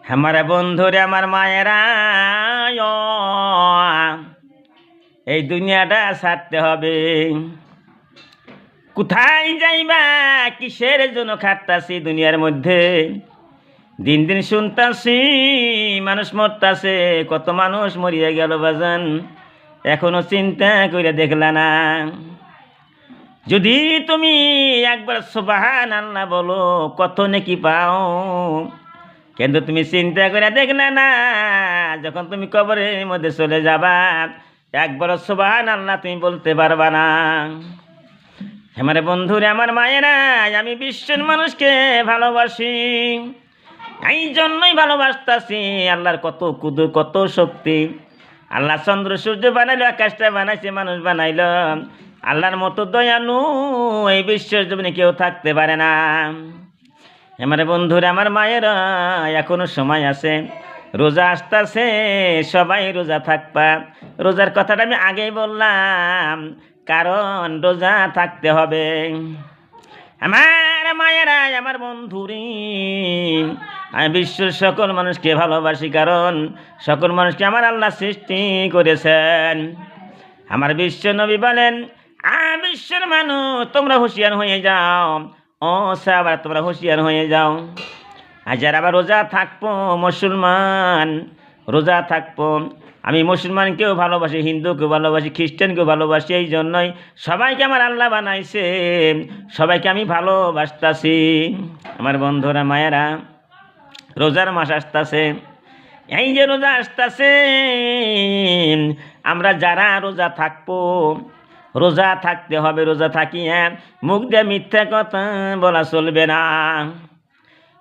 আমার বন্ধুরে আমার মায়েরা, ও, এই দুনিয়াটা ছাড়তে হবে। কোথায় যাইবা, কিসের জন্য খাটতাছি দুনিয়ার মধ্যে? দিন দিন শুনতাছি মানুষ মরতাছে, কত মানুষ মরিয়া গেল বাজান, এখনো চিন্তা করে দেখলা না? যদি তুমি একবার সুবহানাল্লাহ বলো, কত নেকি পাও। কিন্তু তুমি চিন্তা করে দেখলে না, যখন তুমি কবরের মধ্যে চলে যাবা, একবার সুবহানাল্লাহ তুমি বলতে পারবা না। আমার বন্ধুরে আমার মায়েরা, আমি বিশ্বের মানুষকে ভালোবাসি, এই জন্যই ভালোবাসতাছি। আল্লাহর কত কুদরত, কত শক্তি। আল্লাহ চন্দ্র সূর্য বানাইলো, আকাশটা বানাইছে, মানুষ বানাইল। আল্লাহর মতো দয়ালু এই বিশ্বের জমিনে কেউ থাকতে পারে না। আমার বন্ধুরা আমার মায়েরা, এখনো সময় আছে, রোজা আসতেছে, সবাই রোজা থাকবা। রোজার কথাটা আমি আগেই বললাম, কারণ রোজা থাকতে হবে। আমার মায়েরা, আমার বন্ধুরে, আমি বিশ্বের সকল মানুষকে ভালোবাসি, কারণ সকল মানুষকে আমার আল্লাহ সৃষ্টি করেছেন। আমার বিশ্ব নবী বলেন, বিশ্বের মানুষ তোমরা হুঁশিয়ার হয়ে যাও। ও সাহাবা, তোমরা হুঁশিয়ার হয়ে যাও। আর যারা আবার রোজা থাকবো, মুসলমান রোজা থাকবো। আমি মুসলমানকেও ভালোবাসি, হিন্দুকেও ভালোবাসি, খ্রিস্টানকেও ভালোবাসি। এই জন্যই সবাইকে আমার আল্লাহ বানাইছে, সবাইকে আমি ভালোবাসতাছি। আমার বন্ধুরা মায়েরা, রোজার মাস আসতেছে। এই যে রোজা আসতেছে, আমরা যারা রোজা থাকবো, রোজা থাকতে হবে। রোজা থাকিয়া মুখ দিয়ে মিথ্যা কথা বলা চলবে না।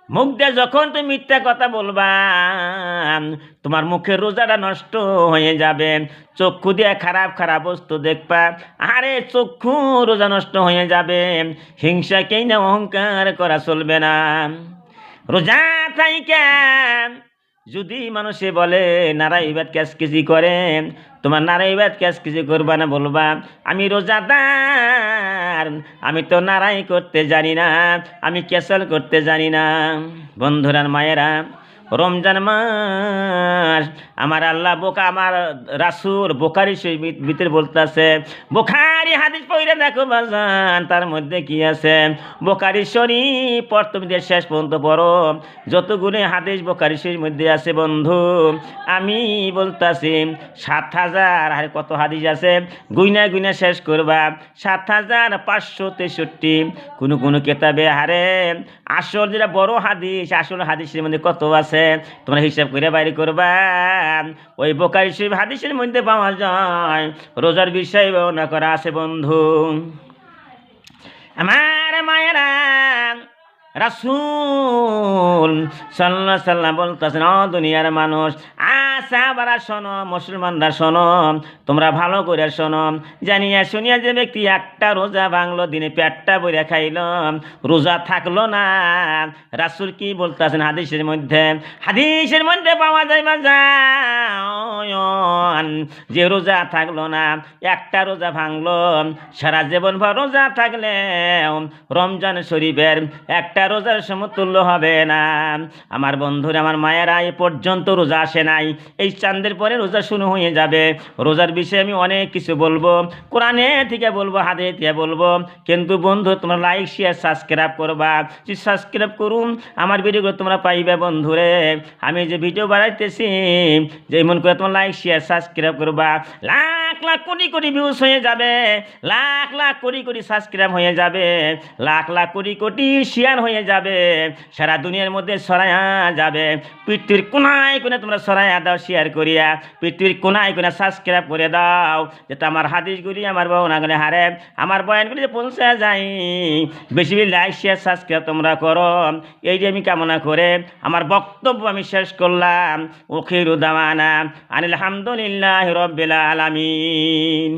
মুখ দিয়ে যখন তুমি মিথ্যা কথা বলবা, তোমার মুখের রোজাটা নষ্ট হয়ে যাবে। চক্ষু দিয়ে খারাপ খারাপ বস্তু দেখবা, আরে চক্ষু রোজা নষ্ট হয়ে যাবে। হিংসাকেই না অহংকার করা চলবে না। রোজা থাইকা যদি মানুষে বলে নারাইবাদ ক্যাসকিজি করে, তোমার নারাইবাদ ক্যাসকিজি করবা না, বলবা আমি রোজাদার, আমি তো নারাই করতে জানি না, আমি ক্যাসল করতে জানি না। বন্ধুরার মায়েরা, রমজান মাস আমার আল্লাহ আমার রাসূল বোখারি শরীফের ভিতরে বলতেছে, বোখারি হাদিস পড়ে দেখো বাজান, তার মধ্যে কি আছে। বোখারি শরীফ প্রথম থেকে শেষ পর্যন্ত পড়ো, যতগুলো হাদিস বোখারি শরীফের মধ্যে আছে বন্ধু, আমি বলতাছি ৭,০০০, আর কত হাদিস আছে গুইনা গুইনা শেষ করবা, ৭,৫৬৩। কোনো কেতাবে হারে আসল যেটা বড় হাদিস, আসল হাদিসের মধ্যে কত আছে তোমরা হিসাব করে বাইরে করবা। ওই বোখারি শরীফ হাদিসের মধ্যে পাওয়া যায়, রোজার বিষয় বর্ণনা করা আছে বন্ধু। আমার মায়েরা, রাসূল সাল্লাল্লাহু আলাইহি সাল্লাম বলতেছেন, ও দুনিয়ার মানুষ, সাহাবারা শোনো, মুসলমানরা শোনো, তোমরা ভালো করে শোনো। জানিয়া শুনিয়া যে ব্যক্তি একটা রোজা ভাঙলো, দিনে পেটটা বইরা খাইল, রোজা থাকলো না, রাসূল কি বলতেছেন হাদিসের মধ্যে পাওয়া যায় বাজান, যে রোজা থাকলো না, একটা রোজা ভাঙলো, সারা জীবন ভর রোজা থাকলে রমজান শরীফের একটা রোজার সমতুল্য হবে না। আমার বন্ধুরা আমার মায়েরা, এ পর্যন্ত রোজা আসে নাই, এই চাঁদের পরে রোজা শুরু হয়ে যাবে। রোজার বিষয়ে আমি অনেক কিছু বলবো, কোরআনে থেকে বলবো, হাদিস থেকে বলবো, কিন্তু বন্ধু তোমরা লাইক শেয়ার সাবস্ক্রাইব করবা। যদি সাবস্ক্রাইব করুন আমার ভিডিওগুলো তোমরা পাইবে বন্ধুরে। আমি যে ভিডিও বানাইতেছি, যেমন করে তোমরা লাইক শেয়ার সাবস্ক্রাইব করবা, লাখ লাখ কোটি কোটি ভিউজ হয়ে যাবে, লাখ লাখ কোটি কোটি সাবস্ক্রাইব হয়ে যাবে, লাখ লাখ কোটি কোটি শেয়ার হয়ে যাবে, সারা দুনিয়ার মধ্যে ছড়ায়া যাবে। পৃথিবীর কোনায় কোনায় তোমরা ছড়ায়া দাও, শেয়ার করিয়া পৃথিবীর কোনায় কোনায় সাবস্ক্রাইব করে দাও, যাতে আমার হাদিসগুলি, আমার বর্ণনাগুলি হারে, আমার বয়ানগুলি যে পৌঁছে যায়। বেশি বেশি লাইক শেয়ার সাবস্ক্রাইব তোমরা করো, এইটি আমি কামনা করে আমার বক্তব্য আমি শেষ করলাম। ওখিরু দাওয়ানা আনিল হামদুলিল্লাহি রাব্বিল আলামিন।